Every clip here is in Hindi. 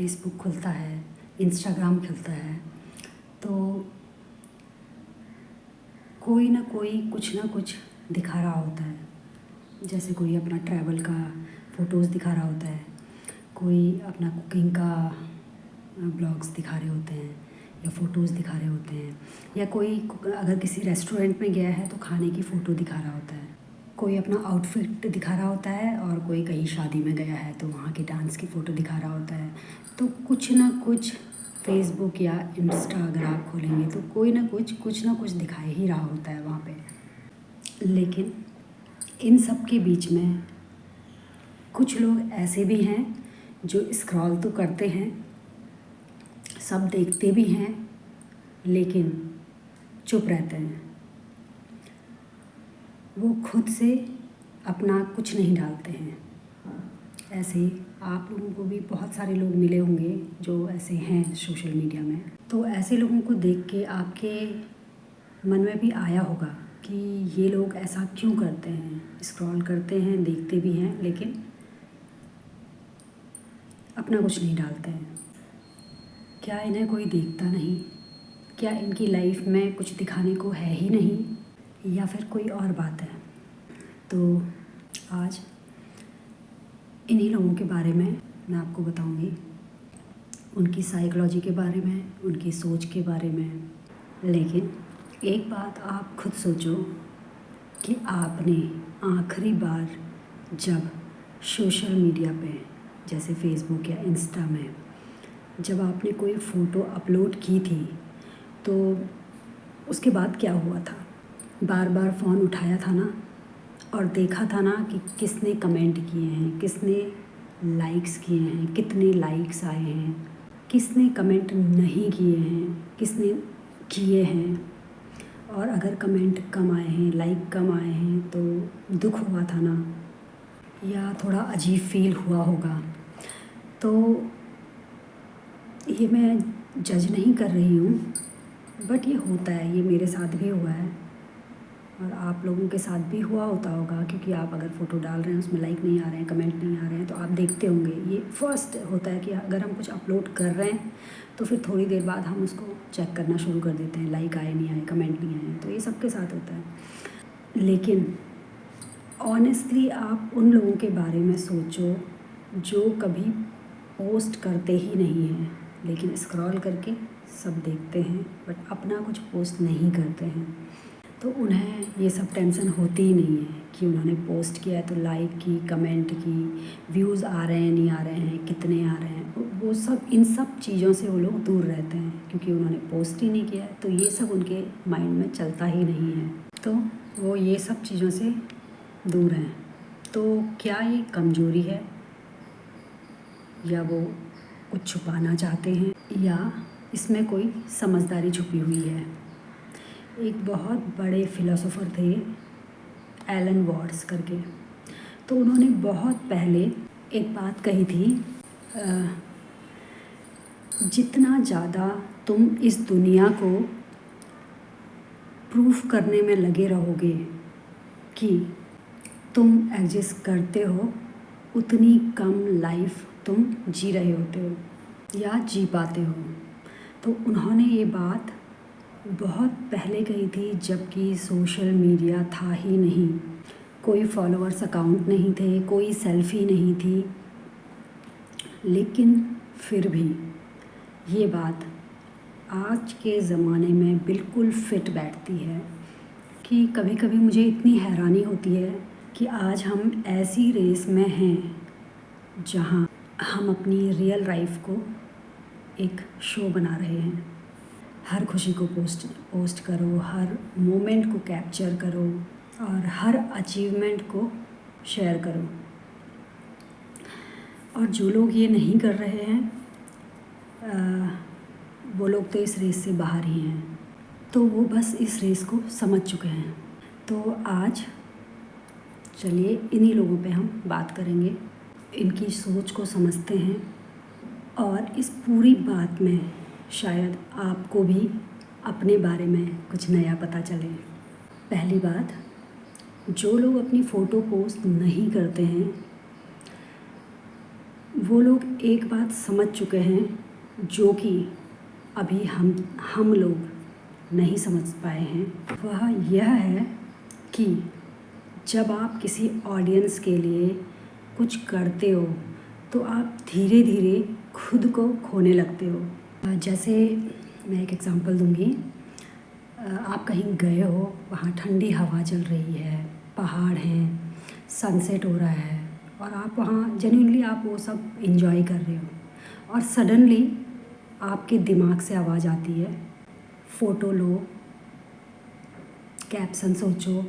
फेसबुक खुलता है, इंस्टाग्राम खुलता है, तो कोई ना कोई कुछ ना कुछ दिखा रहा होता है। जैसे कोई अपना ट्रैवल का फ़ोटोज़ दिखा रहा होता है, कोई अपना कुकिंग का ब्लॉग्स दिखा रहे होते हैं या फ़ोटोज़ दिखा रहे होते हैं, या कोई अगर किसी रेस्टोरेंट में गया है तो खाने की फ़ोटो दिखा रहा होता है। कोई अपना आउटफिट दिखा रहा होता है और कोई कहीं शादी में गया है तो वहाँ की डांस की फ़ोटो दिखा रहा होता है। तो कुछ ना कुछ फेसबुक या इंस्टा अगर आप खोलेंगे तो कोई ना कुछ दिखा ही रहा होता है वहाँ पे। लेकिन इन सब के बीच में कुछ लोग ऐसे भी हैं जो स्क्रॉल तो करते हैं, सब देखते भी हैं, लेकिन चुप रहते हैं। वो खुद से अपना कुछ नहीं डालते हैं। ऐसे ही आप लोगों को भी बहुत सारे लोग मिले होंगे जो ऐसे हैं सोशल मीडिया में। तो ऐसे लोगों को देख के आपके मन में भी आया होगा कि ये लोग ऐसा क्यों करते हैं, स्क्रॉल करते हैं, देखते भी हैं, लेकिन अपना कुछ नहीं डालते हैं। क्या इन्हें कोई देखता नहीं? क्या इनकी लाइफ में कुछ दिखाने को है ही नहीं, या फिर कोई और बात है? तो आज इन्हीं लोगों के बारे में मैं आपको बताऊंगी, उनकी साइकोलॉजी के बारे में, उनकी सोच के बारे में। लेकिन एक बात आप खुद सोचो कि आपने आखिरी बार जब सोशल मीडिया पे जैसे फेसबुक या इंस्टा में जब आपने कोई फ़ोटो अपलोड की थी तो उसके बाद क्या हुआ था? बार बार फ़ोन उठाया था ना, और देखा था ना कि किसने कमेंट किए हैं, किसने लाइक्स किए हैं, कितने लाइक्स आए हैं, किसने कमेंट नहीं किए हैं, किसने किए हैं। और अगर कमेंट कम आए हैं, लाइक कम आए हैं तो दुख हुआ था ना, या थोड़ा अजीब फील हुआ होगा। तो ये मैं जज नहीं कर रही हूँ, बट ये होता है, ये मेरे साथ भी हुआ है और आप लोगों के साथ भी हुआ होता होगा, क्योंकि आप अगर फ़ोटो डाल रहे हैं उसमें लाइक नहीं आ रहे हैं, कमेंट नहीं आ रहे हैं, तो आप देखते होंगे। ये फर्स्ट होता है कि अगर हम कुछ अपलोड कर रहे हैं तो फिर थोड़ी देर बाद हम उसको चेक करना शुरू कर देते हैं, लाइक आए नहीं आए, कमेंट नहीं आए। तो ये सबके साथ होता है। लेकिन ऑनेस्टली आप उन लोगों के बारे में सोचो जो कभी पोस्ट करते ही नहीं हैं, लेकिन स्क्रॉल करके सब देखते हैं बट अपना कुछ पोस्ट नहीं करते हैं। तो उन्हें ये सब टेंशन होती ही नहीं है कि उन्होंने पोस्ट किया है तो लाइक की, कमेंट की, व्यूज़ आ रहे हैं नहीं आ रहे हैं, कितने आ रहे हैं, वो सब, इन सब चीज़ों से वो लोग दूर रहते हैं क्योंकि उन्होंने पोस्ट ही नहीं किया है। तो ये सब उनके माइंड में चलता ही नहीं है, तो वो ये सब चीज़ों से दूर हैं। तो क्या ये कमज़ोरी है, या वो कुछ छुपाना चाहते हैं, या इसमें कोई समझदारी छुपी हुई है? एक बहुत बड़े फ़िलासफ़र थे एलन वॉट्स करके, तो उन्होंने बहुत पहले एक बात कही थी, जितना ज़्यादा तुम इस दुनिया को प्रूफ करने में लगे रहोगे कि तुम एग्जिस्ट करते हो, उतनी कम लाइफ तुम जी रहे होते हो या जी पाते हो। तो उन्होंने ये बात बहुत पहले कही थी, जबकि सोशल मीडिया था ही नहीं, कोई फॉलोअर्स अकाउंट नहीं थे, कोई सेल्फ़ी नहीं थी। लेकिन फिर भी ये बात आज के ज़माने में बिल्कुल फिट बैठती है कि कभी कभी मुझे इतनी हैरानी होती है कि आज हम ऐसी रेस में हैं जहाँ हम अपनी रियल लाइफ को एक शो बना रहे हैं। हर खुशी को पोस्ट करो, हर मोमेंट को कैप्चर करो और हर अचीवमेंट को शेयर करो। और जो लोग ये नहीं कर रहे हैं वो लोग तो इस रेस से बाहर ही हैं, तो वो बस इस रेस को समझ चुके हैं। तो आज चलिए इन्हीं लोगों पे हम बात करेंगे, इनकी सोच को समझते हैं और इस पूरी बात में शायद आपको भी अपने बारे में कुछ नया पता चले। पहली बात, जो लोग अपनी फ़ोटो पोस्ट नहीं करते हैं वो लोग एक बात समझ चुके हैं जो कि अभी हम लोग नहीं समझ पाए हैं। वह यह है कि जब आप किसी ऑडियंस के लिए कुछ करते हो तो आप धीरे धीरे खुद को खोने लगते हो। जैसे मैं एक एग्ज़ाम्पल दूंगी। आप कहीं गए हो, वहाँ ठंडी हवा चल रही है, पहाड़ हैं, सनसेट हो रहा है और आप वहाँ जेन्युइनली आप वो सब एंजॉय कर रहे हो और सडनली आपके दिमाग से आवाज़ आती है, फ़ोटो लो, कैप्शन सोचो,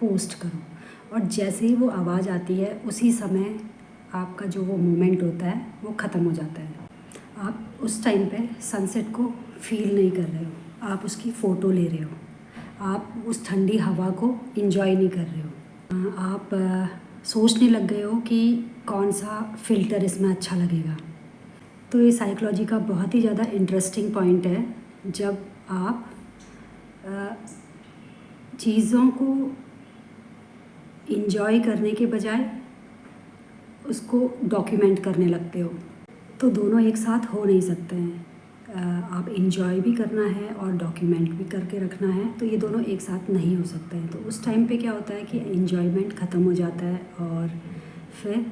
पोस्ट करो। और जैसे ही वो आवाज़ आती है उसी समय आपका जो वो मोमेंट होता है वो ख़त्म हो जाता है। आप उस टाइम पे सनसेट को फील नहीं कर रहे हो, आप उसकी फ़ोटो ले रहे हो, आप उस ठंडी हवा को एंजॉय नहीं कर रहे हो। आप सोचने लग गए हो कि कौन सा फ़िल्टर इसमें अच्छा लगेगा। तो ये साइकोलॉजी का बहुत ही ज़्यादा इंटरेस्टिंग पॉइंट है। जब आप चीज़ों को एंजॉय करने के बजाय उसको डॉक्यूमेंट करने लगते हो, तो दोनों एक साथ हो नहीं सकते हैं। आप एंजॉय भी करना है और डॉक्यूमेंट भी करके रखना है, तो ये दोनों एक साथ नहीं हो सकते हैं। तो उस टाइम पे क्या होता है कि एंजॉयमेंट ख़त्म हो जाता है और फिर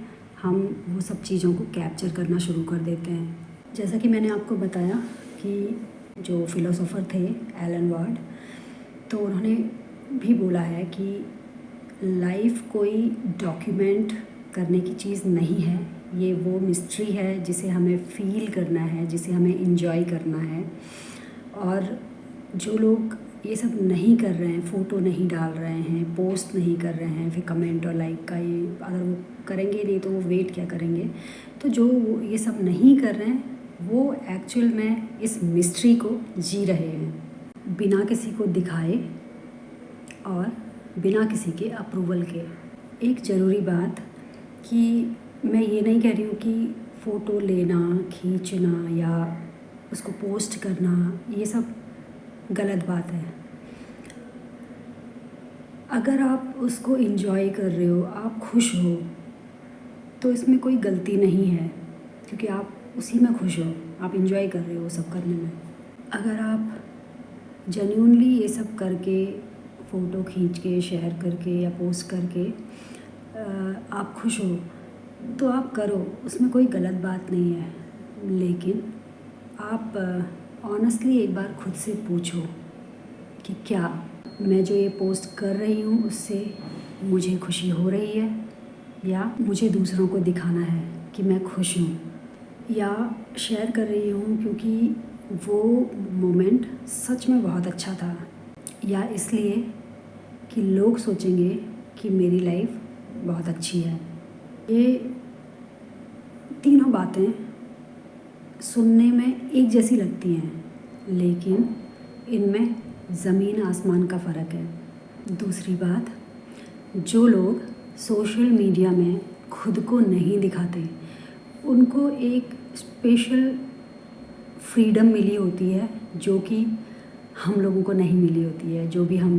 हम वो सब चीज़ों को कैप्चर करना शुरू कर देते हैं। जैसा कि मैंने आपको बताया कि जो फ़िलोसोफ़र थे एलन वार्ड, तो उन्होंने भी बोला है कि लाइफ कोई डॉक्यूमेंट करने की चीज़ नहीं है, ये वो मिस्ट्री है जिसे हमें फ़ील करना है, जिसे हमें एंजॉय करना है। और जो लोग ये सब नहीं कर रहे हैं, फ़ोटो नहीं डाल रहे हैं, पोस्ट नहीं कर रहे हैं, फिर कमेंट और लाइक का ये अगर वो करेंगे नहीं तो वो वेट क्या करेंगे। तो जो ये सब नहीं कर रहे हैं वो एक्चुअल में इस मिस्ट्री को जी रहे हैं, बिना किसी को दिखाए और बिना किसी के अप्रूवल के। एक ज़रूरी बात कि मैं ये नहीं कह रही हूँ कि फ़ोटो लेना, खींचना या उसको पोस्ट करना ये सब गलत बात है। अगर आप उसको एंजॉय कर रहे हो, आप खुश हो, तो इसमें कोई गलती नहीं है, क्योंकि आप उसी में खुश हो, आप एंजॉय कर रहे हो सब करने में। अगर आप जेन्युइनली ये सब करके, फ़ोटो खींच के, शेयर करके या पोस्ट करके आप खुश हो तो आप करो, उसमें कोई गलत बात नहीं है। लेकिन आप ऑनेस्टली एक बार खुद से पूछो कि क्या मैं जो ये पोस्ट कर रही हूँ उससे मुझे खुशी हो रही है, या मुझे दूसरों को दिखाना है कि मैं खुश हूँ, या शेयर कर रही हूँ क्योंकि वो मोमेंट सच में बहुत अच्छा था, या इसलिए कि लोग सोचेंगे कि मेरी लाइफ बहुत अच्छी है। ये तीनों बातें सुनने में एक जैसी लगती हैं, लेकिन इनमें ज़मीन आसमान का फ़र्क है। दूसरी बात, जो लोग सोशल मीडिया में खुद को नहीं दिखाते, उनको एक स्पेशल फ्रीडम मिली होती है जो कि हम लोगों को नहीं मिली होती है। जो भी हम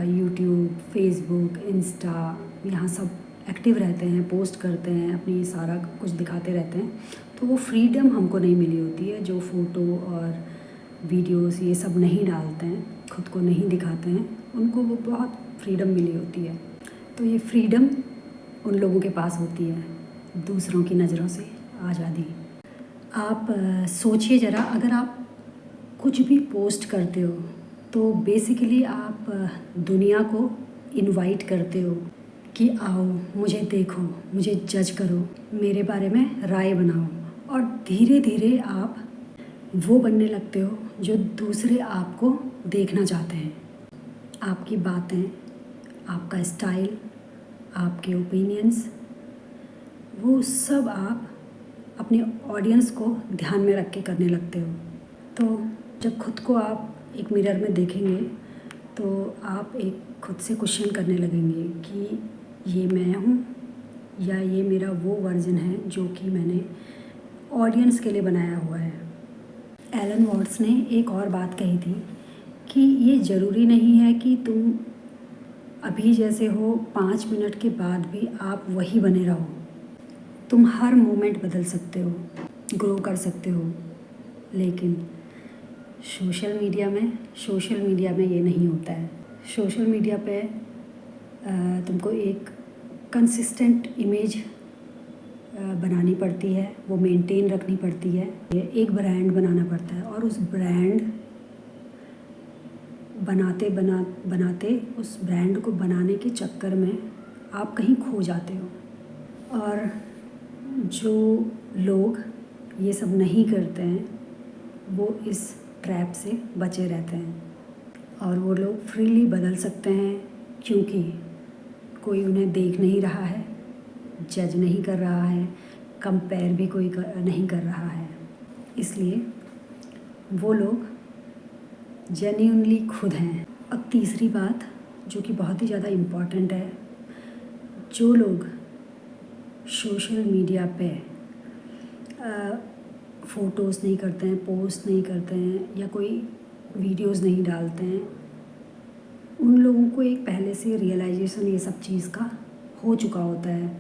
यूट्यूब, फेसबुक, इंस्टा यहाँ सब एक्टिव रहते हैं, पोस्ट करते हैं, अपनी सारा कुछ दिखाते रहते हैं, तो वो फ्रीडम हमको नहीं मिली होती है। जो फ़ोटो और वीडियोस ये सब नहीं डालते हैं, खुद को नहीं दिखाते हैं, उनको वो बहुत फ्रीडम मिली होती है। तो ये फ्रीडम उन लोगों के पास होती है, दूसरों की नज़रों से आज़ादी। आप सोचिए ज़रा, अगर आप कुछ भी पोस्ट करते हो तो बेसिकली आप दुनिया को इनवाइट करते हो कि आओ, मुझे देखो, मुझे जज करो, मेरे बारे में राय बनाओ। और धीरे धीरे आप वो बनने लगते हो जो दूसरे आपको देखना चाहते हैं। आपकी बातें, आपका स्टाइल, आपके ओपिनियंस, वो सब आप अपने ऑडियंस को ध्यान में रख के करने लगते हो। तो जब खुद को आप एक मिरर में देखेंगे तो आप एक खुद से क्वेश्चन करने लगेंगे कि ये मैं हूँ या ये मेरा वो वर्जन है जो कि मैंने ऑडियंस के लिए बनाया हुआ है। एलन वॉट्स ने एक और बात कही थी कि ये ज़रूरी नहीं है कि तुम अभी जैसे हो 5 मिनट के बाद भी आप वही बने रहो। तुम हर मोमेंट बदल सकते हो, ग्रो कर सकते हो। लेकिन सोशल मीडिया में ये नहीं होता है। सोशल मीडिया पे तुमको एक कंसिस्टेंट इमेज बनानी पड़ती है, वो मेंटेन रखनी पड़ती है। एक ब्रांड बनाना पड़ता है और उस ब्रांड बनाते उस ब्रांड को बनाने के चक्कर में आप कहीं खो जाते हो। और जो लोग ये सब नहीं करते हैं वो इस ट्रैप से बचे रहते हैं और वो लोग फ्रीली बदल सकते हैं, क्योंकि कोई उन्हें देख नहीं रहा है, जज नहीं कर रहा है, कंपेयर भी कोई नहीं कर रहा है। इसलिए वो लोग जेन्युइनली खुद हैं। अब तीसरी बात जो कि बहुत ही ज़्यादा इम्पॉर्टेंट है, जो लोग सोशल मीडिया पे फ़ोटोज़ नहीं करते हैं, पोस्ट नहीं करते हैं या कोई वीडियोज़ नहीं डालते हैं, उन लोगों को एक पहले से रियलाइजेशन ये सब चीज़ का हो चुका होता है,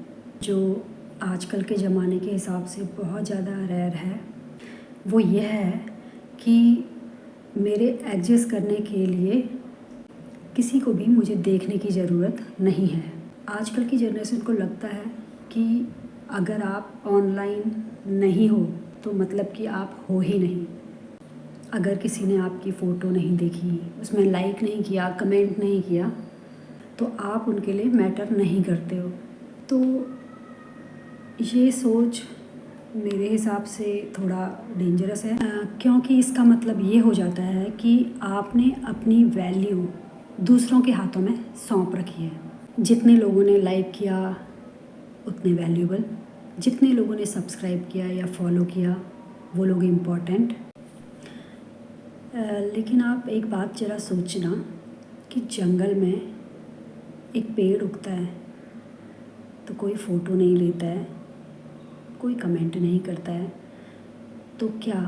जो आजकल के ज़माने के हिसाब से बहुत ज़्यादा रेयर है। वो ये है कि मेरे एडजस्ट करने के लिए किसी को भी मुझे देखने की ज़रूरत नहीं है। आजकल की जनरेशन को लगता है कि अगर आप ऑनलाइन नहीं हो तो मतलब कि आप हो ही नहीं। अगर किसी ने आपकी फ़ोटो नहीं देखी, उसमें लाइक नहीं किया, कमेंट नहीं किया, तो आप उनके लिए मैटर नहीं करते हो। तो ये सोच मेरे हिसाब से थोड़ा डेंजरस है, क्योंकि इसका मतलब ये हो जाता है कि आपने अपनी वैल्यू दूसरों के हाथों में सौंप रखी है। जितने लोगों ने लाइक किया उतने वैल्यूबल, जितने लोगों ने सब्सक्राइब किया या फॉलो किया वो लोग इम्पोर्टेंट। लेकिन आप एक बात ज़रा सोचना कि जंगल में एक पेड़ उगता है तो कोई फ़ोटो नहीं लेता है, कोई कमेंट नहीं करता है, तो क्या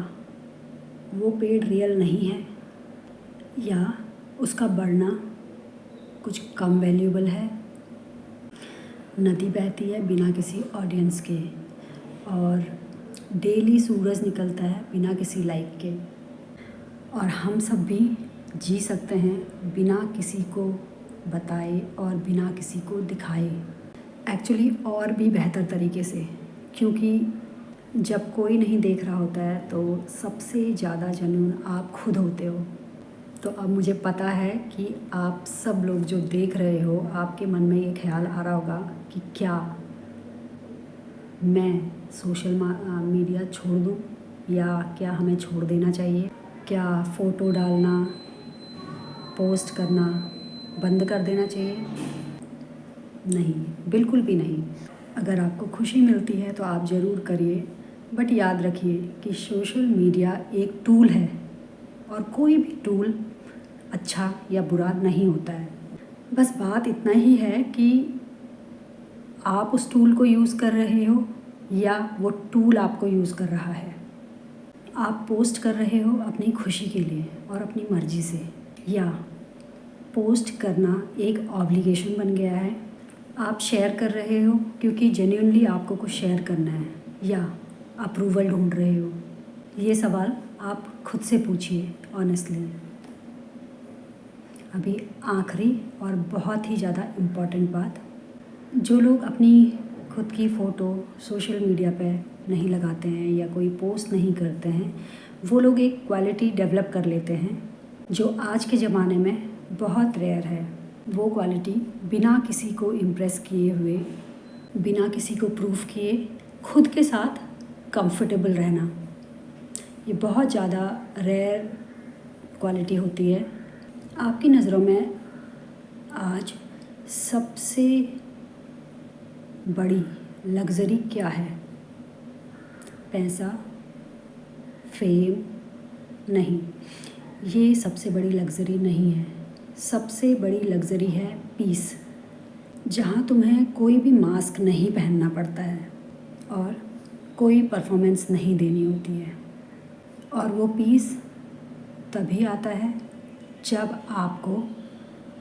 वो पेड़ रियल नहीं है या उसका बढ़ना कुछ कम वैल्यूबल है? नदी बहती है बिना किसी ऑडियंस के और डेली सूरज निकलता है बिना किसी लाइक के, और हम सब भी जी सकते हैं बिना किसी को बताए और बिना किसी को दिखाए, एक्चुअली और भी बेहतर तरीके से, क्योंकि जब कोई नहीं देख रहा होता है तो सबसे ज़्यादा जेन्युइन आप खुद होते हो। तो अब मुझे पता है कि आप सब लोग जो देख रहे हो, आपके मन में ये ख्याल आ रहा होगा कि क्या मैं सोशल मीडिया छोड़ दूँ या क्या हमें छोड़ देना चाहिए, क्या फ़ोटो डालना, पोस्ट करना बंद कर देना चाहिए? नहीं, बिल्कुल भी नहीं। अगर आपको खुशी मिलती है तो आप ज़रूर करिए, बट याद रखिए कि सोशल मीडिया एक टूल है और कोई भी टूल अच्छा या बुरा नहीं होता है। बस बात इतना ही है कि आप उस टूल को यूज़ कर रहे हो या वो टूल आपको यूज़ कर रहा है। आप पोस्ट कर रहे हो अपनी खुशी के लिए और अपनी मर्ज़ी से, या पोस्ट करना एक ऑब्लिगेशन बन गया है। आप शेयर कर रहे हो क्योंकि जेन्युइनली आपको कुछ शेयर करना है, या अप्रूवल ढूंढ रहे हो? ये सवाल आप खुद से पूछिए ऑनेस्टली। अभी आखिरी और बहुत ही ज़्यादा इम्पॉर्टेंट बात, जो लोग अपनी खुद की फ़ोटो सोशल मीडिया पे नहीं लगाते हैं या कोई पोस्ट नहीं करते हैं, वो लोग एक क्वालिटी डेवलप कर लेते हैं जो आज के ज़माने में बहुत रेयर है। वो क्वालिटी बिना किसी को इम्प्रेस किए हुए, बिना किसी को प्रूफ किए, खुद के साथ कंफर्टेबल रहना, ये बहुत ज़्यादा रेयर क्वालिटी होती है। आपकी नज़रों में आज सबसे बड़ी लग्ज़री क्या है? पैसा, फेम? नहीं, ये सबसे बड़ी लग्ज़री नहीं है। सबसे बड़ी लग्ज़री है पीस, जहाँ तुम्हें कोई भी मास्क नहीं पहनना पड़ता है और कोई परफॉर्मेंस नहीं देनी होती है, और वो पीस तभी आता है जब आपको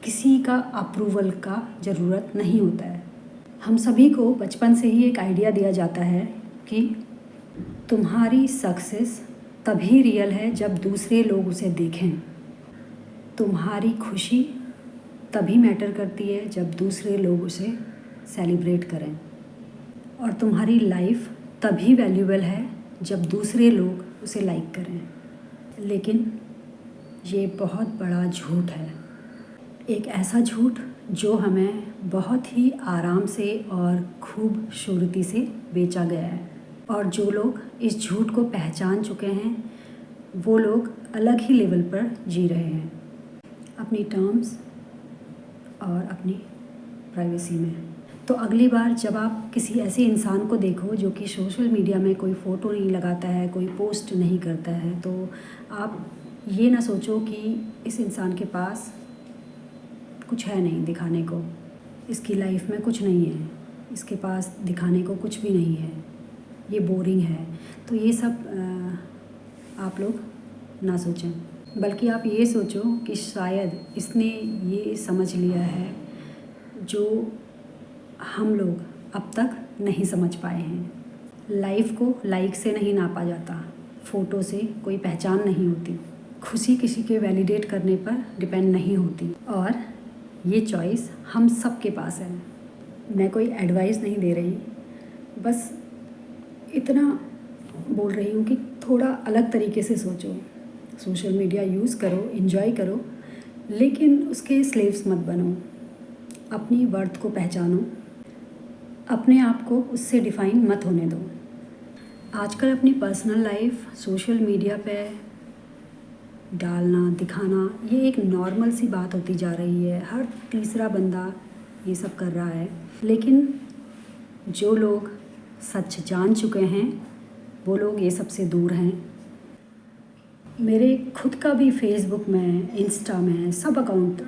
किसी का अप्रूवल का ज़रूरत नहीं होता है। हम सभी को बचपन से ही एक आइडिया दिया जाता है कि तुम्हारी सक्सेस तभी रियल है जब दूसरे लोग उसे देखें। तुम्हारी खुशी तभी मैटर करती है जब दूसरे लोग उसे सेलिब्रेट करें। और तुम्हारी लाइफ तभी वैल्यूबल है जब दूसरे लोग उसे लाइक करें। लेकिन ये बहुत बड़ा झूठ है, एक ऐसा झूठ जो हमें बहुत ही आराम से और खूबसूरती से बेचा गया है। और जो लोग इस झूठ को पहचान चुके हैं वो लोग अलग ही लेवल पर जी रहे हैं, अपनी टर्म्स और अपनी प्राइवेसी में। तो अगली बार जब आप किसी ऐसे इंसान को देखो जो कि सोशल मीडिया में कोई फ़ोटो नहीं लगाता है, कोई पोस्ट नहीं करता है, तो आप ये ना सोचो कि इस इंसान के पास कुछ है नहीं दिखाने को, इसकी लाइफ में कुछ नहीं है, इसके पास दिखाने को कुछ भी नहीं है, ये बोरिंग है। तो ये सब आप लोग ना सोचें, बल्कि आप ये सोचो कि शायद इसने ये समझ लिया है जो हम लोग अब तक नहीं समझ पाए हैं। लाइफ को लाइक से नहीं नापा जाता, फ़ोटो से कोई पहचान नहीं होती, खुशी किसी के वैलिडेट करने पर डिपेंड नहीं होती। और ये चॉइस हम सब के पास है। मैं कोई एडवाइस नहीं दे रही, बस इतना बोल रही हूँ कि थोड़ा अलग तरीके से सोचो। सोशल मीडिया यूज़ करो, एंजॉय करो, लेकिन उसके स्लेव्स मत बनो। अपनी वर्थ को पहचानो, अपने आप को उससे डिफ़ाइन मत होने दो। आजकल अपनी पर्सनल लाइफ सोशल मीडिया पे डालना, दिखाना, ये एक नॉर्मल सी बात होती जा रही है। हर तीसरा बंदा ये सब कर रहा है। लेकिन जो लोग सच जान चुके हैं वो लोग ये सब से दूर हैं। मेरे खुद का भी फेसबुक में, इंस्टा में सब अकाउंट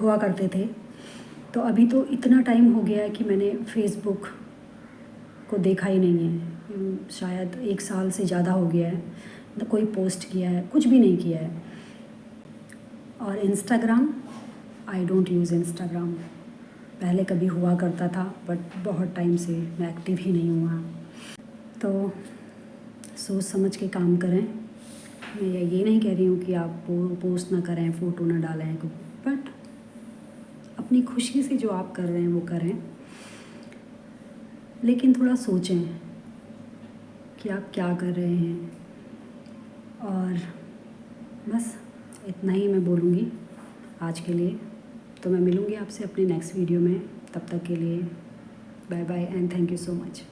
हुआ करते थे। तो अभी तो इतना टाइम हो गया है कि मैंने फेसबुक को देखा ही नहीं है। शायद 1 साल से ज़्यादा हो गया है, ना कोई पोस्ट किया है, कुछ भी नहीं किया है। और Instagram, I don't use Instagram. पहले कभी हुआ करता था बट बहुत टाइम से मैं एक्टिव ही नहीं हुआ। तो सोच समझ के काम करें। मैं ये नहीं कह रही हूँ कि आप पोस्ट ना करें, फ़ोटो ना डालें, बट अपनी खुशी से जो आप कर रहे हैं वो करें। लेकिन थोड़ा सोचें कि आप क्या कर रहे हैं। और बस इतना ही मैं बोलूँगी आज के लिए। तो मैं मिलूँगी आपसे अपने नेक्स्ट वीडियो में। तब तक के लिए bye bye and thank you so much.